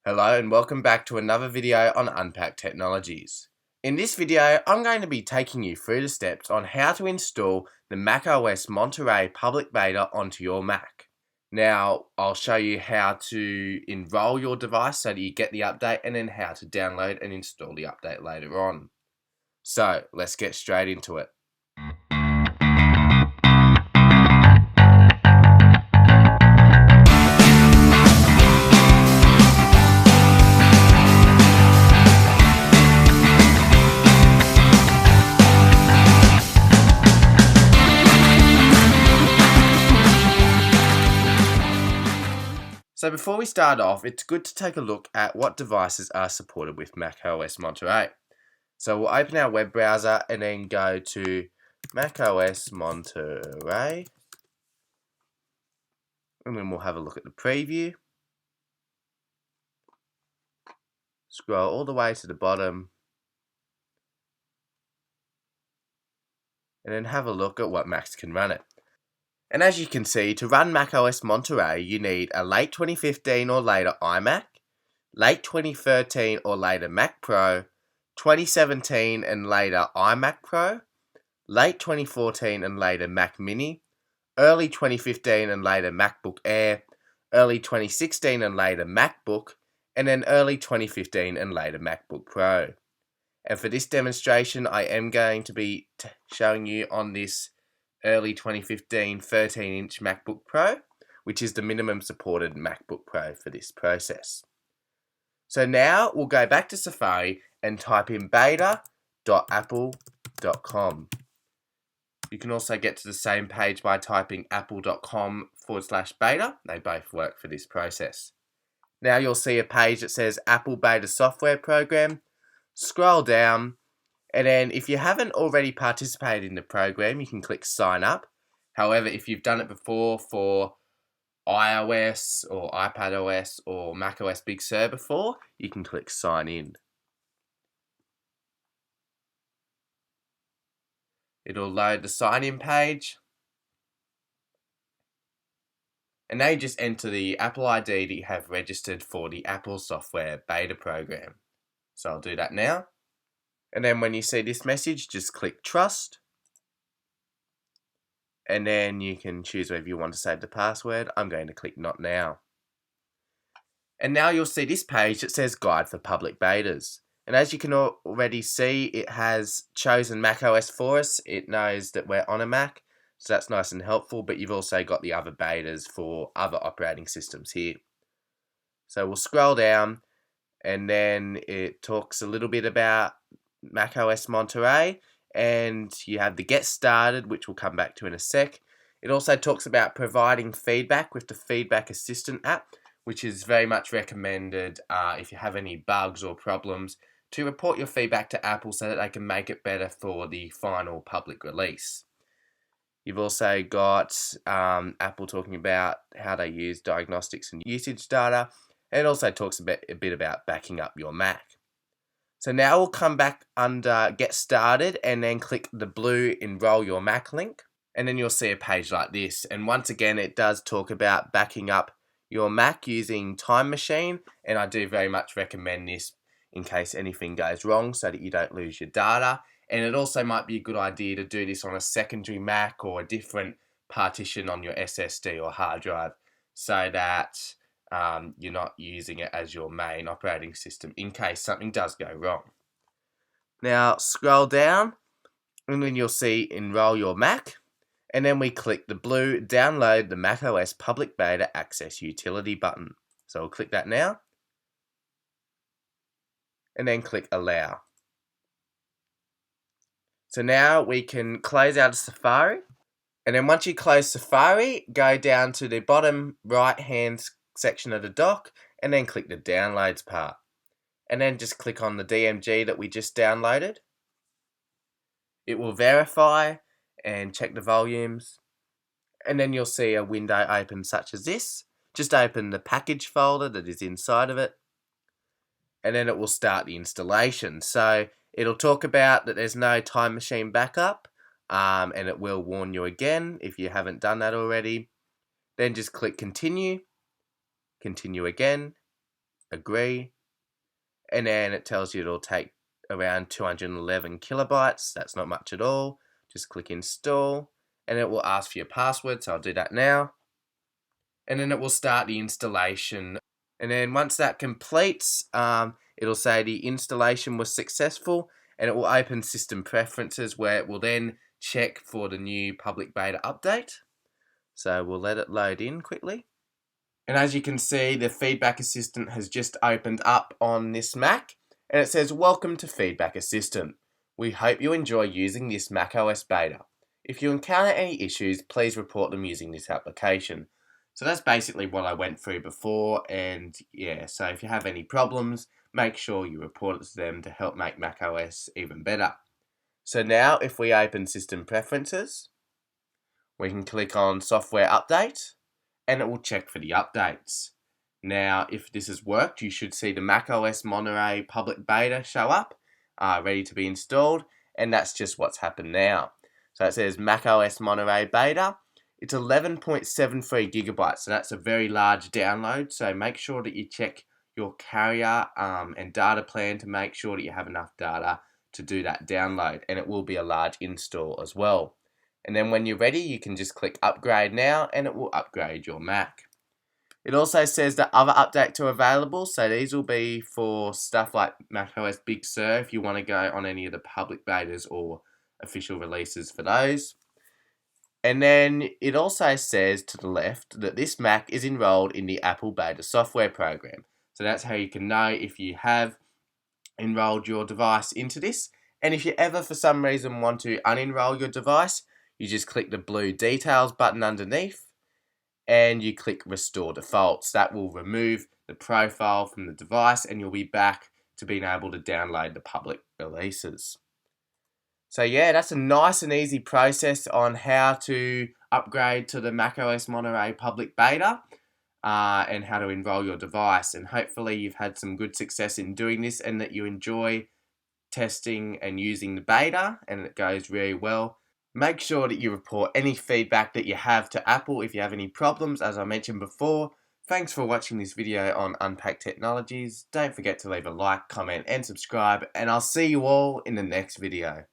Hello and welcome back to another video on Unpacked Technologies. In this video, I'm going to be taking you through the steps on how to install the macOS Monterey Public Beta onto your Mac. Now, I'll show you how to enroll your device so that you get the update and then how to download and install the update later on. So, let's get straight into it. So before we start off, it's good to take a look at what devices are supported with macOS Monterey. So we'll open our web browser and then go to macOS Monterey. And then we'll have a look at the preview. Scroll all the way to the bottom. And then have a look at what Macs can run it. And as you can see, to run macOS Monterey, you need a late 2015 or later iMac, late 2013 or later Mac Pro, 2017 and later iMac Pro, late 2014 and later Mac Mini, early 2015 and later MacBook Air, early 2016 and later MacBook, and then early 2015 and later MacBook Pro. And for this demonstration, I am going to be showing you on this early 2015 13-inch MacBook Pro, which is the minimum supported MacBook Pro for this process. So now we'll go back to Safari and type in beta.apple.com. You can also get to the same page by typing apple.com/beta. They both work for this process. Now you'll see a page that says Apple Beta Software Program. Scroll down. And then if you haven't already participated in the program, you can click sign up. However, if you've done it before for iOS or iPadOS or macOS Big Sur before, you can click sign in. It'll load the sign in page. And now you just enter the Apple ID that you have registered for the Apple Software Beta program. So I'll do that now. And then when you see this message, just click Trust. And then you can choose whether you want to save the password. I'm going to click Not Now. And now you'll see this page that says Guide for Public Betas. And as you can already see, it has chosen macOS for us. It knows that we're on a Mac, so that's nice and helpful. But you've also got the other betas for other operating systems here. So we'll scroll down, and then it talks a little bit about macOS Monterey, and you have the Get Started, which we'll come back to in a sec. It also talks about providing feedback with the Feedback Assistant app, which is very much recommended if you have any bugs or problems to report your feedback to Apple so that they can make it better for the final public release. You've also got Apple talking about how they use diagnostics and usage data, and it also talks a bit about backing up your Mac. So now we'll come back under Get Started and then click the blue Enroll Your Mac link. And then you'll see a page like this. And once again, it does talk about backing up your Mac using Time Machine. And I do very much recommend this in case anything goes wrong so that you don't lose your data. And it also might be a good idea to do this on a secondary Mac or a different partition on your SSD or hard drive so that you're not using it as your main operating system in case something does go wrong. Now scroll down and then you'll see Enroll Your Mac, and then we click the blue Download the macOS Public Beta Access Utility button. So we'll click that now and then click Allow. So now we can close out of Safari, and then once you close Safari, go down to the bottom right hand section of the dock and then click the Downloads part, and then just click on the DMG that we just downloaded. It will verify and check the volumes, and then you'll see a window open such as this. Just open the package folder that is inside of it, and then it will start the installation. So it'll talk about that there's no Time Machine backup, and it will warn you again if you haven't done that already. Then just click Continue, Continue again, agree, and then it tells you it'll take around 211 kilobytes. That's not much at all. Just click install, and it will ask for your password, so I'll do that now. And then it will start the installation. And then once that completes, it'll say the installation was successful, and it will open system preferences where it will then check for the new public beta update. So we'll let it load in quickly. And as you can see, the Feedback Assistant has just opened up on this Mac, and it says, "Welcome to Feedback Assistant. We hope you enjoy using this macOS beta. If you encounter any issues, please report them using this application." So that's basically what I went through before, and yeah, so if you have any problems, make sure you report it to them to help make macOS even better. So now if we open System Preferences, we can click on Software Update, and it will check for the updates. Now, if this has worked, you should see the macOS Monterey Public Beta show up, ready to be installed, and that's just what's happened now. So it says macOS Monterey Beta. It's 11.73 gigabytes, so that's a very large download, so make sure that you check your carrier and data plan to make sure that you have enough data to do that download, and it will be a large install as well. And then when you're ready, you can just click Upgrade Now, and it will upgrade your Mac. It also says that other updates are available, so these will be for stuff like macOS Big Sur if you want to go on any of the public betas or official releases for those. And then it also says to the left that this Mac is enrolled in the Apple Beta software program. So that's how you can know if you have enrolled your device into this. And if you ever for some reason want to unenroll your device, you just click the blue Details button underneath and you click Restore Defaults. That will remove the profile from the device and you'll be back to being able to download the public releases. So yeah, that's a nice and easy process on how to upgrade to the macOS Monterey Public Beta and how to enroll your device. And hopefully you've had some good success in doing this and that you enjoy testing and using the beta and it goes really well. Make sure that you report any feedback that you have to Apple if you have any problems, as I mentioned before. Thanks for watching this video on Unpacked Technologies. Don't forget to leave a like, comment and subscribe, and I'll see you all in the next video.